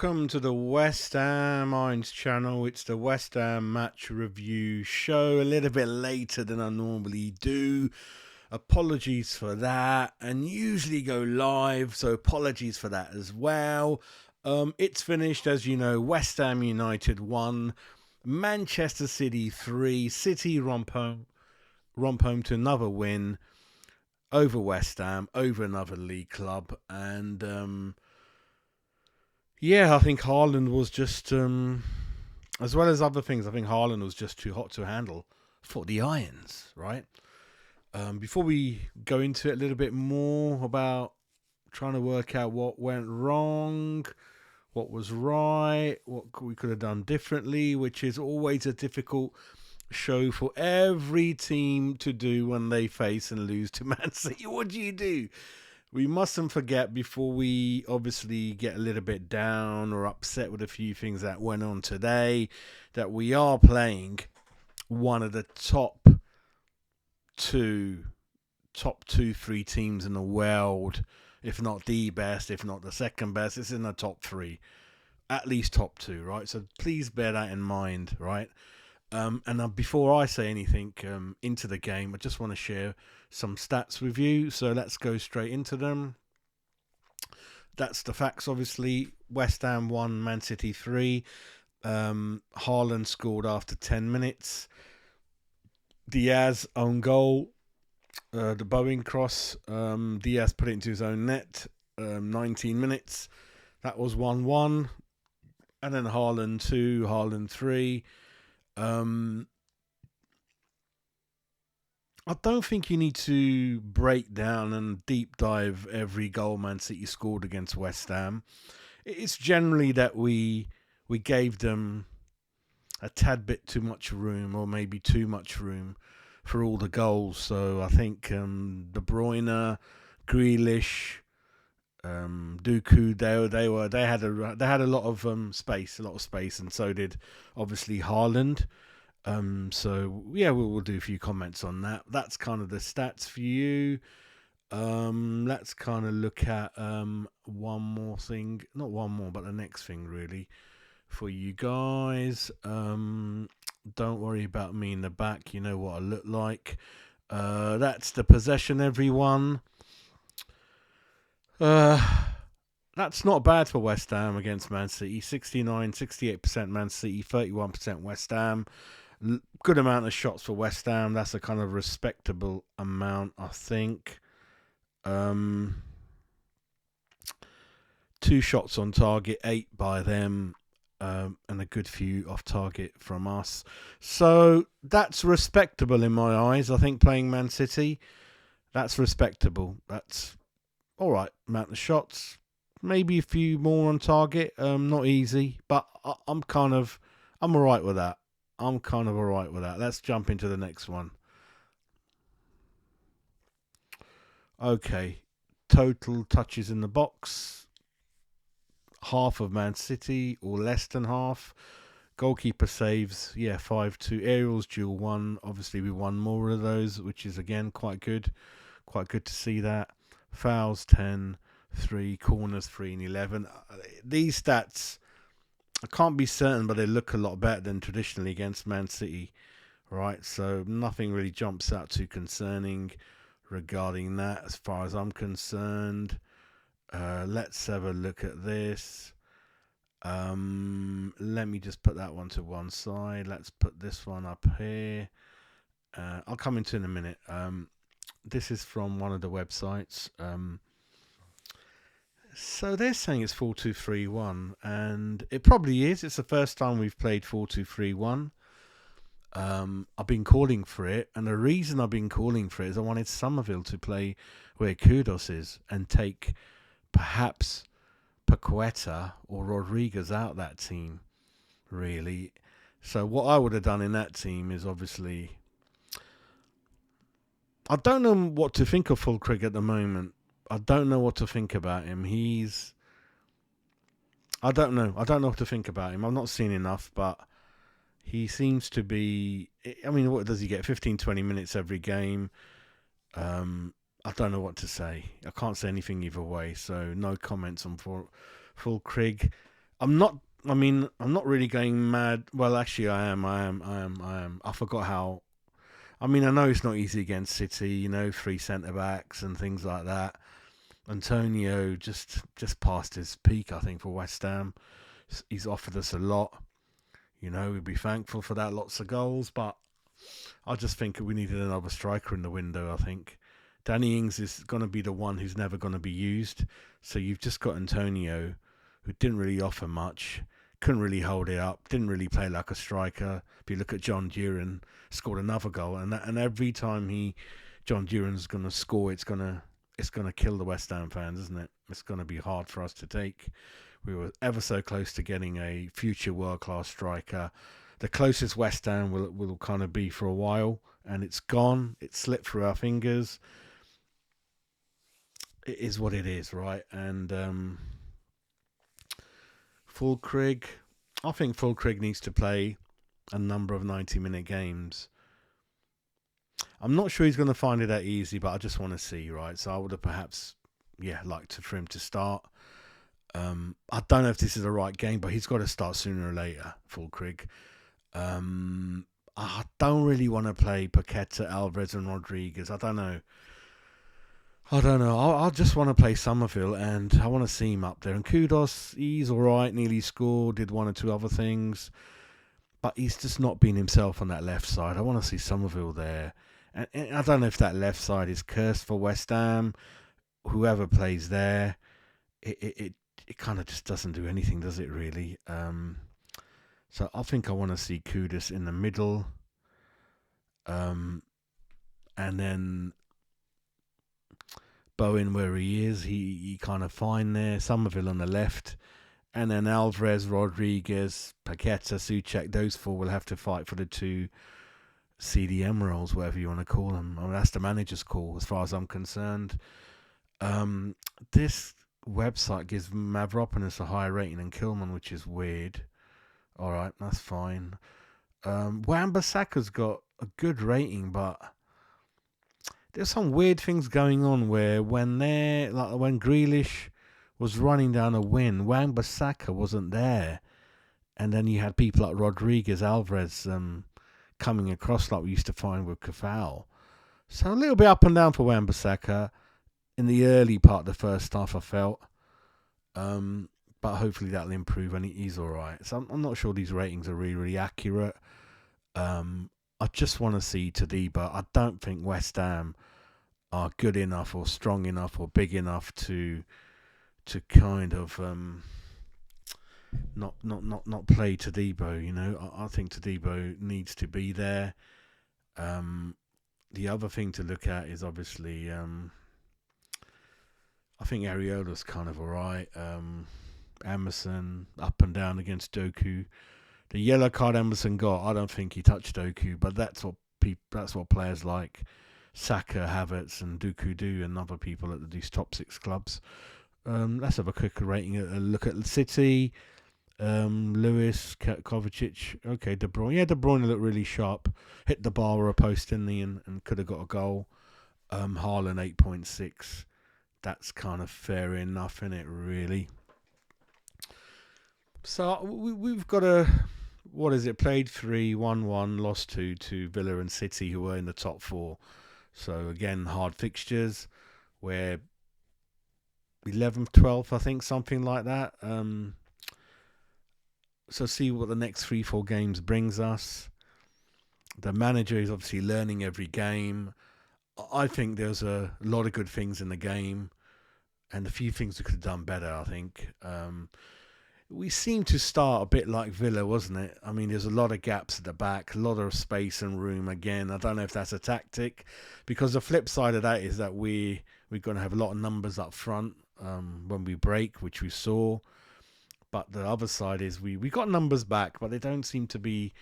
welcome to the West Ham Irons channel. It's the West Ham match review show, a little bit later than I normally do. Apologies for that, and usually go live, so apologies for that as well. It's finished, as you know. West Ham United 1, Manchester City 3. City romp home to another win over West Ham, over another league club, and yeah, I think Haaland was just, as well as other things, I think Haaland was just too hot to handle for the Irons, right? Before we go into it a little bit more about trying to work out what went wrong, what was right, what we could have done differently, which is always a difficult show for every team to do when they face and lose to Man City. What do you do? We mustn't forget, before we obviously get a little bit down or upset with a few things that went on today, that we are playing one of the top two, 3 teams in the world, if not the best, if not the second best. It's in the top 3, at least top 2, right? So please bear that in mind, right? And before I say anything into the game, I just want to share some stats with you. So let's go straight into them. That's the facts, obviously. West Ham 1, Man City 3. Haaland scored after 10 minutes. Diaz own goal. The Bowen cross. Diaz put it into his own net. 19 minutes. That was 1-1. And then Haaland 2, Haaland 3. I don't think you need to break down and deep dive every goal Man City scored against West Ham. It's generally that we gave them a tad bit too much room, or maybe too much room for all the goals. So I think De Bruyne, Grealish, Dooku, they had a lot of space, and so did obviously Haaland. So yeah, we'll do a few comments on that. That's kind of the stats for you. Let's kind of look at one more thing, not one more, but the next thing really for you guys. Don't worry about me in the back. You know what I look like. That's the possession, everyone. That's not bad for West Ham against Man City. 68% Man City, 31% West Ham. Good amount of shots for West Ham. That's a kind of respectable amount, I think. 2 shots on target, 8 by them, and a good few off target from us. So that's respectable in my eyes. I think playing Man City, that's respectable. That's all right. Amount of shots, maybe a few more on target. Not easy, but I'm all right with that. Let's jump into the next one. Okay. Total touches in the box. Half of Man City, or less than half. Goalkeeper saves, 5-2. Aerials, duel 1. Obviously, we won more of those, which is, again, quite good. Quite good to see that. Fouls, 10. 3. Corners, 3 and 11. These stats, I can't be certain, but they look a lot better than traditionally against Man City, right? So nothing really jumps out too concerning regarding that as far as I'm concerned. Let's have a look at this. Let me just put that one to one side. Let's put this one up here. I'll come into it in a minute. This is from one of the websites. So they're saying it's 4-2-3-1, and it probably is. It's the first time we've played 4-2-3-1. I've been calling for it, and the reason I've been calling for it is I wanted Somerville to play where Kudos is and take perhaps Paqueta or Rodriguez out that team, really. So what I would have done in that team is, obviously, I don't know what to think of Fulkrug at the moment. I don't know what to think about him. I don't know what to think about him. I've not seen enough, but he seems to be, I mean, what does he get? 15, 20 minutes every game. I don't know what to say. I can't say anything either way, so no comments on Fulkrug. I'm not. I mean, I'm not really going mad. Well, actually, I am. I am. I forgot how. I mean, I know it's not easy against City. You know, three centre backs and things like that. Antonio just past his peak, I think, for West Ham. He's offered us a lot. You know, we'd be thankful for that. Lots of goals, but I just think we needed another striker in the window. I think Danny Ings is going to be the one who's never going to be used. So you've just got Antonio, who didn't really offer much, couldn't really hold it up, didn't really play like a striker. If you look at John Duran, scored another goal, and every time John Duran's going to score, it's gonna kill the West Ham fans, isn't it? It's going to be hard for us to take. We were ever so close to getting a future world-class striker. The closest West Ham will kind of be for a while, and it's gone. It slipped through our fingers. It is what it is, right? And Fulkrug, I think Fulkrug needs to play a number of 90-minute games. I'm not sure he's going to find it that easy, but I just want to see, right? So I would have perhaps, liked for him to start. I don't know if this is the right game, but he's got to start sooner or later, Fulkrug. I don't really want to play Paqueta, Alvarez and Rodriguez. I don't know. I just want to play Somerville, and I want to see him up there. And Kudos, he's all right, nearly scored, did one or two other things. But he's just not been himself on that left side. I want to see Somerville there. And I don't know if that left side is cursed for West Ham. Whoever plays there, it kind of just doesn't do anything, does it, really? So I think I want to see Kudus in the middle. And then Bowen where he is, he kind of fine there. Somerville on the left. And then Alvarez, Rodriguez, Paqueta, Souček, those four will have to fight for the two CDM roles, whatever you want to call them. I mean, that's the manager's call as far as I'm concerned. This website gives Mavropanos a higher rating than Kilman, which is weird. Alright, that's fine. Wan-Bissaka's got a good rating, but there's some weird things going on where when Grealish was running down a win, Wan-Bissaka wasn't there. And then you had people like Rodriguez, Alvarez coming across like we used to find with Cafal. So a little bit up and down for Wan-Bissaka in the early part of the first half, I felt. But hopefully that'll improve and he's all right. So I'm not sure these ratings are really, really accurate. I just want to see Tadiba. I don't think West Ham are good enough or strong enough or big enough to kind of not play Tadibo. You know, I think Tadibo needs to be there. The other thing to look at is obviously I think Areola's kind of all right. Emerson up and down against Doku. The yellow card Emerson got, I don't think he touched Doku, but that's what players like Saka, Havertz, and Doku do, and other people at these top six clubs. Let's have a quick rating. A look at City. Lewis, Kovacic. Okay, De Bruyne. Yeah, De Bruyne looked really sharp. Hit the bar or a post, didn't he, and could have got a goal. Haaland 8.6. That's kind of fair enough, isn't it, really? So we've got played 3-1-1, lost 2 to Villa and City, who were in the top 4. So again, hard fixtures. We're 11th, 12th, I think, something like that. So see what the next 3-4 games brings us. The manager is obviously learning every game. I think there's a lot of good things in the game, and a few things we could have done better, I think. We seemed to start a bit like Villa, wasn't it? I mean, there's a lot of gaps at the back, a lot of space and room. Again, I don't know if that's a tactic, because the flip side of that is that we're going to have a lot of numbers up front when we break, which we saw. But the other side is we got numbers back, but they don't seem to be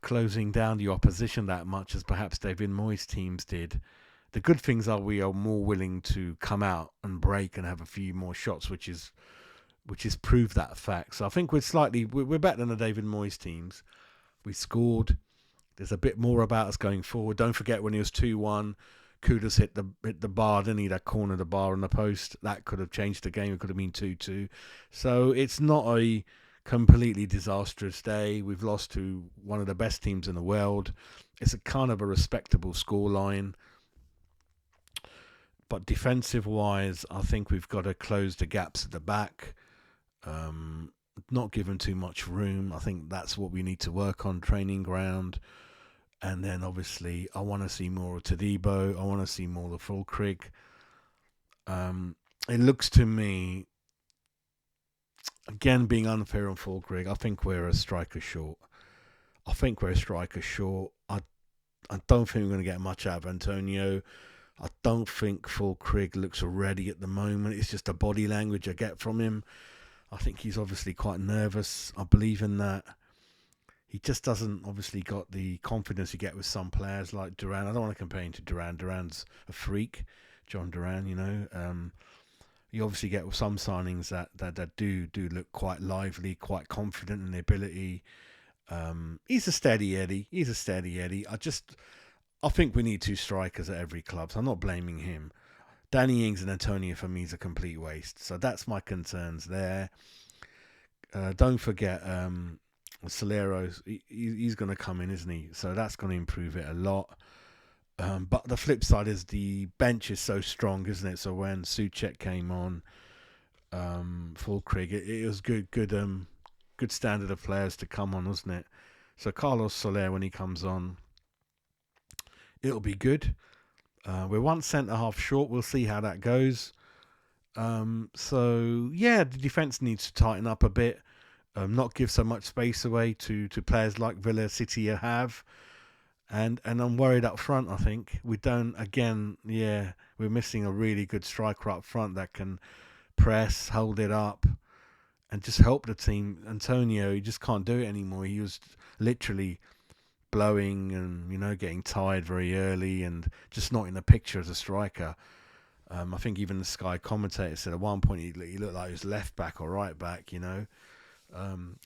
closing down the opposition that much as perhaps David Moyes' teams did. The good things are we are more willing to come out and break and have a few more shots, which is proved that fact. So I think we're better than the David Moyes teams. We scored. There's a bit more about us going forward. Don't forget when it was 2-1, Kudus hit the bar, didn't he? That corner of the bar on the post. That could have changed the game. It could have been 2-2. So it's not a completely disastrous day. We've lost to one of the best teams in the world. It's a kind of a respectable scoreline. But defensive-wise, I think we've got to close the gaps at the back. Not give them too much room. I think that's what we need to work on, training ground. And then, obviously, I want to see more of Todibo. I want to see more of Fulkrug. It looks to me, again, being unfair on Fulkrug, I think we're a striker short. I don't think we're going to get much out of Antonio. I don't think Fulkrug looks ready at the moment. It's just the body language I get from him. I think he's obviously quite nervous. I believe in that. He just doesn't obviously got the confidence you get with some players like Duran. I don't want to compare him to Duran. Duran's a freak, John Duran, you know. You obviously get with some signings that do look quite lively, quite confident in their ability. He's a steady Eddie. I think we need two strikers at every club, so I'm not blaming him. Danny Ings and Antonio for me is a complete waste. So that's my concerns there. Don't forget Solero's. He's going to come in, isn't he? So that's going to improve it a lot. But the flip side is the bench is so strong, isn't it? So when Souček came on, Fulkrug, it was good standard of players to come on, wasn't it? So Carlos Soler, when he comes on, it'll be good. We're one centre-half short. We'll see how that goes. So, yeah, the defence needs to tighten up a bit. Not give so much space away to players like Villa City have. And I'm worried up front, I think. We don't, again, we're missing a really good striker up front that can press, hold it up, and just help the team. Antonio, he just can't do it anymore. He was literally blowing and, you know, getting tired very early and just not in the picture as a striker. I think even the Sky commentator said at one point he looked like he was left back or right back, you know.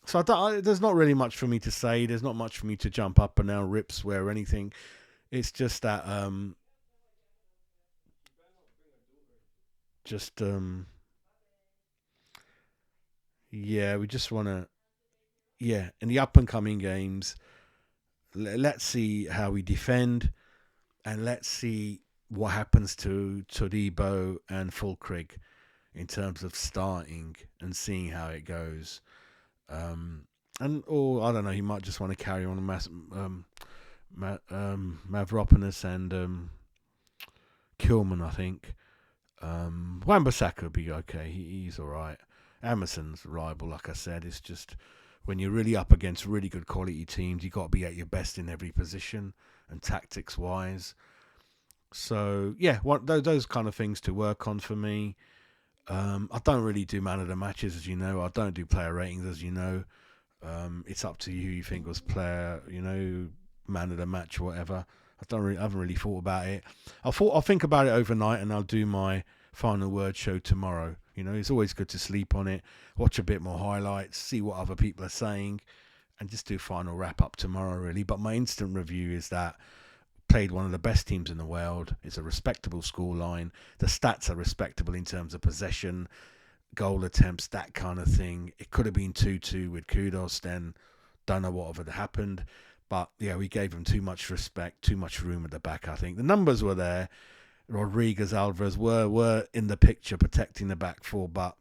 So there's not really much for me to say. There's not much for me to jump up and down, rip, swear, or anything. It's just that we just want to, in the up and coming games, let's see how we defend, and let's see what happens to Todibo and Fulkrug in terms of starting and seeing how it goes. Or I don't know, he might just want to carry on Mavropanos and Kilman, I think. Wan-Bissaka will be okay. He's all right. Emerson's reliable, like I said. It's just when you're really up against really good quality teams, you've got to be at your best in every position and tactics-wise. So, those kind of things to work on for me. I don't really do man of the matches, as you know. I don't do player ratings, as you know. It's up to you who you think was player, you know, man of the match or whatever. I haven't really thought about it. I'll think about it overnight, and I'll do my final word show tomorrow. You know, it's always good to sleep on it, watch a bit more highlights, see what other people are saying, and just do final wrap up tomorrow, really. But my instant review is that played one of the best teams in the world. It's a respectable scoreline. The stats are respectable in terms of possession, goal attempts, that kind of thing. It could have been 2-2 with Kudus, then don't know what would have happened. But, we gave them too much respect, too much room at the back, I think. The numbers were there. Rodriguez, Alvarez were in the picture protecting the back four, but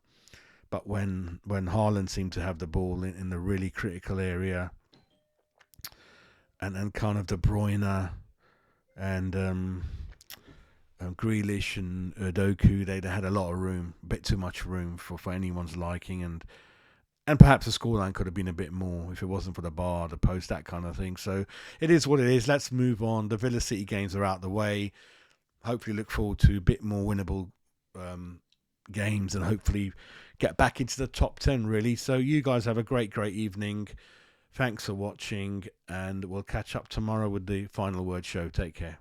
when Haaland seemed to have the ball in the really critical area, and kind of De Bruyne and Grealish and Doku, they had a lot of room, a bit too much room for anyone's liking, and perhaps the scoreline could have been a bit more if it wasn't for the bar, the post, that kind of thing. So it is what it is. Let's move on. The Villa City games are out the way. Hopefully look forward to a bit more winnable games and hopefully get back into the top 10, really. So you guys have a great evening. Thanks for watching, and we'll catch up tomorrow with the final word show. Take care.